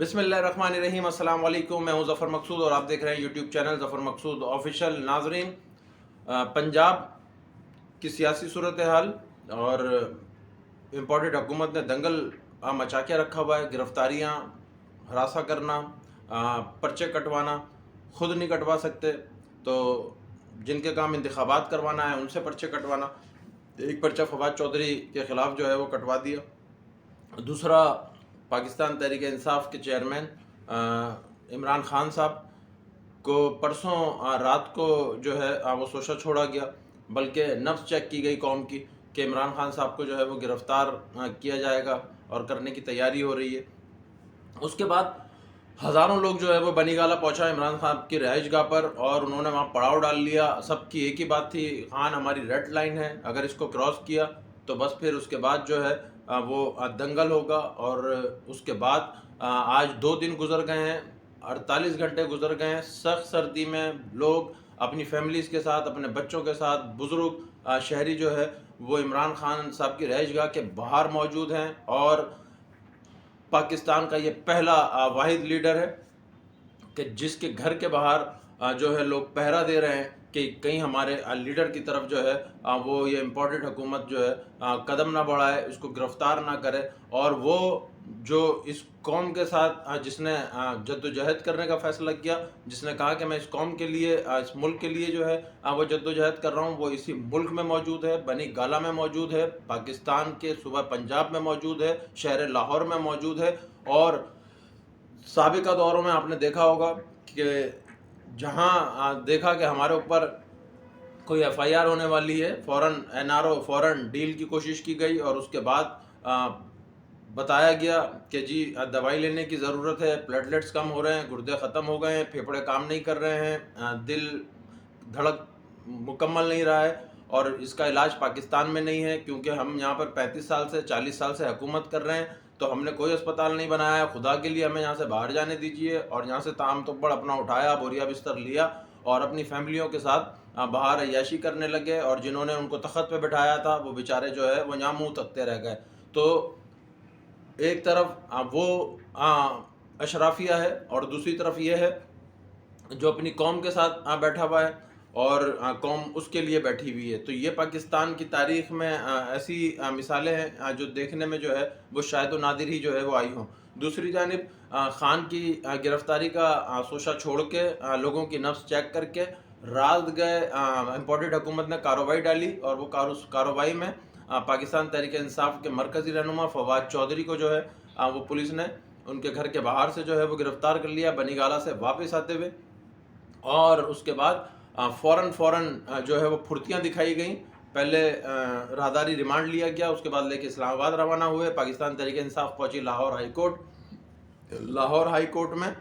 بسم اللہ الرحمن الرحیم۔ السلام علیکم، میں ہوں ظفر مقصود اور آپ دیکھ رہے ہیں یوٹیوب چینل ظفر مقصود آفیشیل۔ ناظرین، پنجاب کی سیاسی صورتحال اور امپورٹڈ حکومت نے دنگل مچا کے رکھا ہوا ہے۔ گرفتاریاں، ہراساں کرنا، پرچے کٹوانا، خود نہیں کٹوا سکتے تو جن کے کام انتخابات کروانا ہے ان سے پرچے کٹوانا۔ ایک پرچہ فواد چودھری کے خلاف جو ہے وہ کٹوا دیا، دوسرا پاکستان تحریک انصاف کے چیئرمین عمران خان صاحب کو پرسوں رات کو جو ہے وہ سوچا چھوڑا گیا، بلکہ نبض چیک کی گئی قوم کی کہ عمران خان صاحب کو جو ہے وہ گرفتار کیا جائے گا اور کرنے کی تیاری ہو رہی ہے۔ اس کے بعد ہزاروں لوگ جو ہے وہ بنی گالہ پہنچا عمران خان کی رہائش گاہ پر اور انہوں نے وہاں پڑاؤ ڈال لیا۔ سب کی ایک ہی بات تھی، خان ہماری ریڈ لائن ہے، اگر اس کو کراس کیا تو بس پھر اس کے بعد جو ہے وہ دنگل ہوگا۔ اور اس کے بعد آج 2 دن گزر گئے ہیں، 48 گھنٹے گزر گئے ہیں، سخت سردی میں لوگ اپنی فیملیز کے ساتھ، اپنے بچوں کے ساتھ، بزرگ شہری جو ہے وہ عمران خان صاحب کی رہائش گاہ کے باہر موجود ہیں۔ اور پاکستان کا یہ پہلا واحد لیڈر ہے کہ جس کے گھر کے باہر جو ہے لوگ پہرا دے رہے ہیں کہ کہیں ہمارے لیڈر کی طرف جو ہے وہ یہ امپورٹڈ حکومت جو ہے قدم نہ بڑھائے، اس کو گرفتار نہ کرے۔ اور وہ جو اس قوم کے ساتھ جس نے جد و جہد کرنے کا فیصلہ کیا، جس نے کہا کہ میں اس قوم کے لیے، اس ملک کے لیے جو ہے وہ جد و جہد کر رہا ہوں، وہ اسی ملک میں موجود ہے، بنی گالہ میں موجود ہے، پاکستان کے صوبہ پنجاب میں موجود ہے، شہر لاہور میں موجود ہے۔ اور سابقہ دوروں میں آپ نے دیکھا ہوگا کہ جہاں دیکھا کہ ہمارے اوپر کوئی ایف آئی آر ہونے والی ہے، فوراً این آر او، فوراً ڈیل کی کوشش کی گئی اور اس کے بعد بتایا گیا کہ جی دوائی لینے کی ضرورت ہے، پلیٹلیٹس کم ہو رہے ہیں، گردے ختم ہو گئے ہیں، پھیپھڑے کام نہیں کر رہے ہیں، دل دھڑک مکمل نہیں رہا ہے اور اس کا علاج پاکستان میں نہیں ہے، کیونکہ ہم یہاں پر 35 سال سے 40 سال سے حکومت کر رہے ہیں تو ہم نے کوئی اسپتال نہیں بنایا ہے۔ خدا کے لیے ہمیں یہاں سے باہر جانے دیجیے۔ اور یہاں سے تام تبڑ اپنا اٹھایا، بوریا بستر لیا اور اپنی فیملیوں کے ساتھ باہر عیاشی کرنے لگے، اور جنہوں نے ان کو تخت پہ بٹھایا تھا وہ بیچارے جو ہے وہ یہاں منہ تکتے رہ گئے۔ تو ایک طرف وہ اشرافیہ ہے اور دوسری طرف یہ ہے جو اپنی قوم کے ساتھ بیٹھا ہوا ہے اور قوم اس کے لیے بیٹھی ہوئی ہے۔ تو یہ پاکستان کی تاریخ میں ایسی مثالیں ہیں جو دیکھنے میں جو ہے وہ شاہد و نادر ہی جو ہے وہ آئی ہوں۔ دوسری جانب خان کی گرفتاری کا سوچا چھوڑ کے لوگوں کی نبض چیک کر کے رات گئے امپورٹڈ حکومت نے کارروائی ڈالی، اور وہ کارروائی میں پاکستان تحریک انصاف کے مرکزی رہنما فواد چودھری کو جو ہے وہ پولیس نے ان کے گھر کے باہر سے جو ہے وہ گرفتار کر لیا بنی گالہ سے واپس آتے ہوئے۔ اور اس کے بعد فوراً جو ہے وہ پھرتیاں دکھائی گئیں۔ پہلے راہداری ریمانڈ لیا گیا، اس کے بعد لے کے اسلام آباد روانہ ہوئے۔ پاکستان تحریک انصاف پہنچی Lahore high court. Lahore high court میں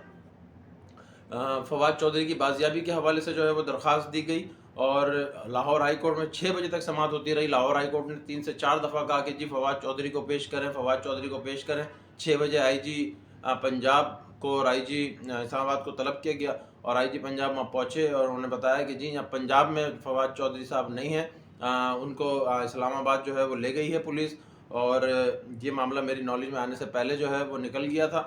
فواد چودھری کی بازیابی کے حوالے سے جو ہے وہ درخواست دی گئی، اور لاہور ہائی کورٹ میں 6 بجے تک سماعت ہوتی رہی۔ لاہور ہائی کورٹ نے 3 سے 4 دفعہ کہا کہ جی فواد چودھری کو پیش کریں، فواد چودھری کو پیش کریں۔ 6 بجے آئی جی پنجاب کو اور آئی جی اسلام آباد کو طلب کیا گیا، اور آئی جی پنجاب وہاں پہنچے اور انہوں نے بتایا کہ جی یہاں پنجاب میں فواد چودھری صاحب نہیں ہیں، ان کو اسلام آباد جو ہے وہ لے گئی ہے پولیس، اور یہ معاملہ میری نالج میں آنے سے پہلے جو ہے وہ نکل گیا تھا۔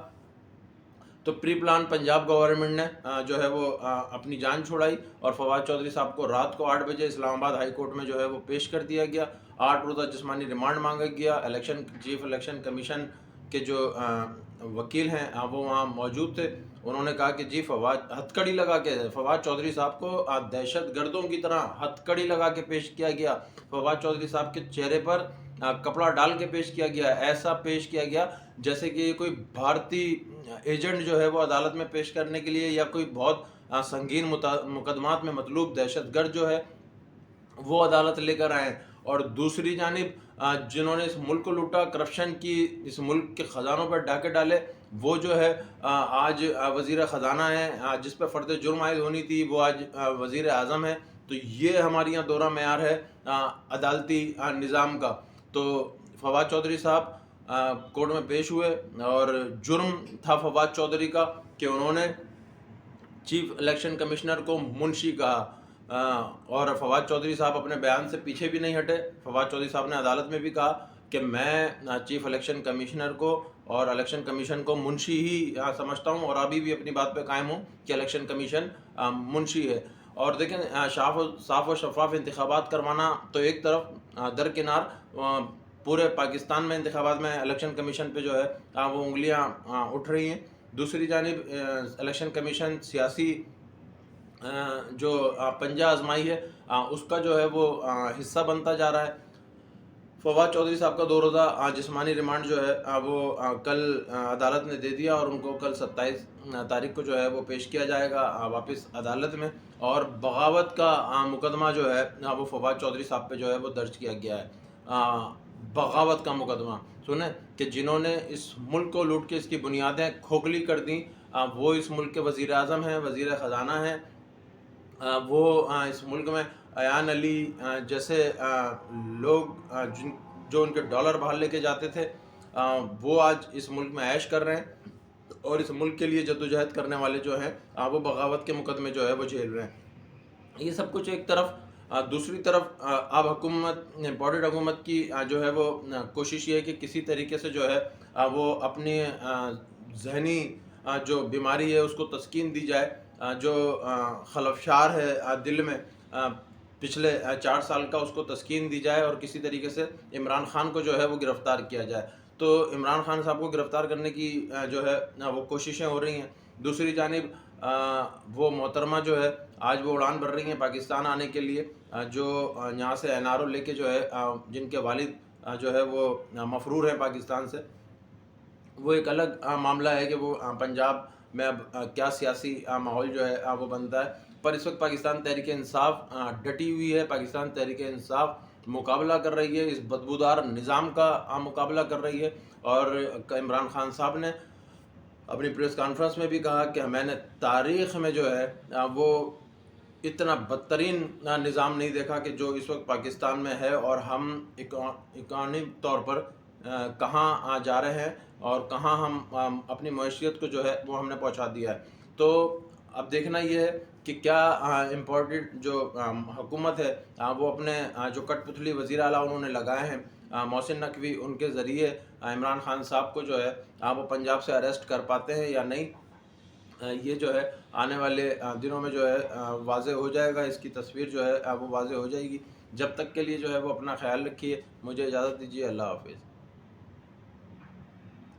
تو پری پلان پنجاب گورنمنٹ نے جو ہے وہ اپنی جان چھڑائی اور فواد چودھری صاحب کو رات کو 8 بجے اسلام آباد ہائی کورٹ میں جو ہے وہ پیش کر دیا گیا۔ 8 روزہ جسمانی ریمانڈ مانگا گیا۔ چیف الیکشن کمیشن کے جو وکیل ہیں وہ وہاں موجود تھے۔ انہوں نے کہا کہ جی فواد ہتھ کڑی لگا کے فواد چودھری صاحب کو دہشت گردوں کی طرح ہتھ کڑی لگا کے پیش کیا گیا۔ فواد چودھری صاحب کے چہرے پر کپڑا ڈال کے پیش کیا گیا، ایسا پیش کیا گیا جیسے کہ کوئی بھارتی ایجنٹ جو ہے وہ عدالت میں پیش کرنے کے لیے، یا کوئی بہت سنگین مقدمات میں مطلوب دہشت گرد جو ہے وہ عدالت لے کر آئے۔ اور دوسری جانب جنہوں نے اس ملک کو لوٹا، کرپشن کی اس ملک کے خزانوں پر ڈاکے ڈالے، وہ جو ہے آج وزیر خزانہ ہیں، جس پہ فرد جرم عائد ہونی تھی وہ آج وزیر اعظم ہے۔ تو یہ ہمارے یہاں دورہ معیار ہے عدالتی نظام کا۔ تو فواد چودھری صاحب کورٹ میں پیش ہوئے، اور جرم تھا فواد چودھری کا کہ انہوں نے چیف الیکشن کمشنر کو منشی کہا، اور فواد چودھری صاحب اپنے بیان سے پیچھے بھی نہیں ہٹے۔ فواد چودھری صاحب نے عدالت میں بھی کہا کہ میں چیف الیکشن کمشنر کو اور الیکشن کمیشن کو منشی ہی سمجھتا ہوں، اور ابھی بھی اپنی بات پہ قائم ہوں کہ الیکشن کمیشن منشی ہے۔ اور دیکھیں صاف و شفاف انتخابات کروانا تو ایک طرف، درکنار پورے پاکستان میں انتخابات میں الیکشن کمیشن پہ جو ہے وہ انگلیاں اٹھ رہی ہیں، دوسری جانب الیکشن کمیشن سیاسی جو پنجہ آزمائی ہے اس کا جو ہے وہ حصہ بنتا جا رہا ہے۔ فواد چودھری صاحب کا 2 روزہ جسمانی ریمانڈ جو ہے وہ کل عدالت نے دے دیا، اور ان کو کل 27 تاریخ کو جو ہے وہ پیش کیا جائے گا واپس عدالت میں، اور بغاوت کا مقدمہ جو ہے وہ فواد چودھری صاحب پہ جو ہے وہ درج کیا گیا ہے۔ بغاوت کا مقدمہ سنیں کہ جنہوں نے اس ملک کو لوٹ کے اس کی بنیادیں کھوکھلی کر دیں، وہ اس ملک کے وزیر اعظم ہیں، وزیر خزانہ ہیں، وہ اس ملک میں ایان علی جیسے لوگ جو ان کے ڈالر باہر لے کے جاتے تھے، وہ آج اس ملک میں عیش کر رہے ہیں، اور اس ملک کے لیے جدوجہد کرنے والے جو ہیں وہ بغاوت کے مقدمے جو ہے وہ جھیل رہے ہیں۔ یہ سب کچھ ایک طرف، دوسری طرف اب حکومت، امپورٹڈ حکومت کی جو ہے وہ کوشش یہ ہے کہ کسی طریقے سے جو ہے وہ اپنی ذہنی جو بیماری ہے اس کو تسکین دی جائے، جو خلفشار ہے دل میں پچھلے 4 سال کا، اس کو تسکین دی جائے، اور کسی طریقے سے عمران خان کو جو ہے وہ گرفتار کیا جائے۔ تو عمران خان صاحب کو گرفتار کرنے کی جو ہے وہ کوششیں ہو رہی ہیں، دوسری جانب وہ محترمہ جو ہے آج وہ اڑان بھر رہی ہیں پاکستان آنے کے لیے، جو یہاں سے NRO لے کے جو ہے جن کے والد جو ہے وہ مفرور ہیں پاکستان سے۔ وہ ایک الگ معاملہ ہے کہ وہ پنجاب میں اب کیا سیاسی ماحول جو ہے وہ بنتا ہے، پر اس وقت پاکستان تحریک انصاف ڈٹی ہوئی ہے، پاکستان تحریک انصاف مقابلہ کر رہی ہے، اس بدبودار نظام کا مقابلہ کر رہی ہے۔ اور عمران خان صاحب نے اپنی پریس کانفرنس میں بھی کہا کہ میں نے تاریخ میں جو ہے وہ اتنا بدترین نظام نہیں دیکھا کہ جو اس وقت پاکستان میں ہے، اور ہم اکانومی طور پر کہاں جا رہے ہیں، اور کہاں ہم اپنی معیشت کو جو ہے وہ ہم نے پہنچا دیا ہے۔ تو اب دیکھنا یہ ہے کہ کیا امپورٹڈ جو حکومت ہے وہ اپنے جو کٹ پتلی وزیر اعلیٰ انہوں نے لگائے ہیں محسن نقوی، ان کے ذریعے عمران خان صاحب کو جو ہے وہ پنجاب سے اریسٹ کر پاتے ہیں یا نہیں، یہ جو ہے آنے والے دنوں میں جو ہے واضح ہو جائے گا، اس کی تصویر جو ہے وہ واضح ہو جائے گی۔ جب تک کے لیے جو ہے وہ اپنا خیال رکھیے، مجھے اجازت دیجیے، اللہ حافظ۔